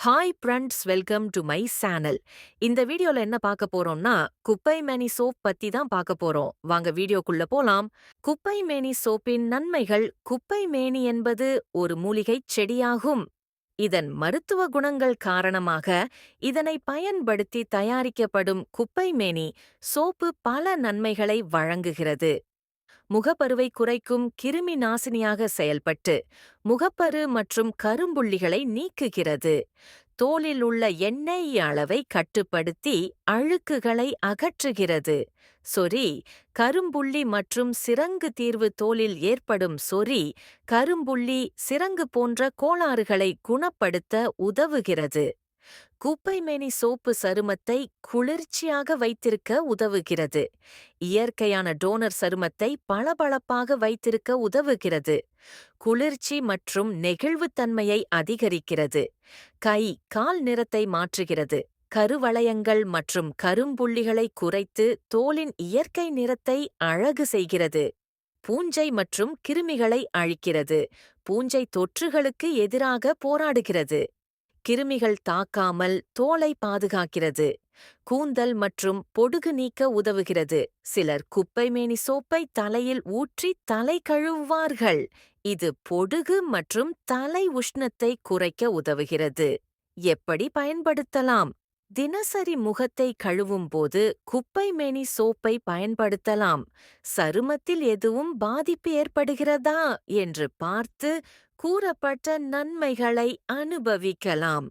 Hi friends, welcome to my channel. இந்த வீடியோல என்ன பார்க்க போறோம்னா, குப்பை மேனி சோப் பத்தி தான் பார்க்க போறோம். வாங்க வீடியோக்குள்ள போலாம். குப்பை மேனி சோப்பின் நன்மைகள். குப்பை மேனி என்பது ஒரு மூலிகைச் செடியாகும். இதன் மருத்துவ குணங்கள் காரணமாக இதனை பயன்படுத்தி தயாரிக்கப்படும் குப்பை மேனி சோப்பு பல நன்மைகளை வழங்குகிறது. முகப்பருவை குறைக்கும் கிருமி நாசினியாக செயல்பட்டு முகப்பரு மற்றும் கரும்புள்ளிகளை நீக்குகிறது. தோலில் உள்ள எண்ணெய் அளவை கட்டுப்படுத்தி அழுக்குகளை அகற்றுகிறது. சொறி, கரும்புள்ளி மற்றும் சிரங்கு தீர்வு. தோலில் ஏற்படும் சொறி, கரும்புள்ளி, சிரங்கு போன்ற கோளாறுகளை குணப்படுத்த உதவுகிறது. குப்பைமேனி சோப்பு சருமத்தை குளிர்ச்சியாக வைத்திருக்க உதவுகிறது. இயற்கையான டோனர் சருமத்தை பளபளப்பாக வைத்திருக்க உதவுகிறது. குளிர்ச்சி மற்றும் நெகிழ்வுத்தன்மையை அதிகரிக்கிறது. கை, கால் நிறத்தை மாற்றுகிறது. கருவளையங்கள் மற்றும் கரும்புள்ளிகளை குறைத்து தோலின் இயற்கை நிறத்தை அழகு செய்கிறது. பூஞ்சை மற்றும் கிருமிகளை அழிக்கிறது. பூஞ்சை தொற்றுகளுக்கு எதிராக போராடுகிறது. கிருமிகள் தாக்காமல் தோலை பாதுகாக்கிறது. கூந்தல் மற்றும் பொடுகு நீக்க உதவுகிறது. சிலர் குப்பைமேனி சோப்பை தலையில் ஊற்றி தலை கழுவுவார்கள். இது பொடுகு மற்றும் தலை உஷ்ணத்தை குறைக்க உதவுகிறது. எப்படி பயன்படுத்தலாம்? தினசரி முகத்தை கழுவும் போது குப்பைமேனி சோப்பை பயன்படுத்தலாம். சருமத்தில் எதுவும் பாதிப்பு ஏற்படுகிறதா என்று பார்த்து கூறப்பட்ட நன்மைகளை அனுபவிக்கலாம்.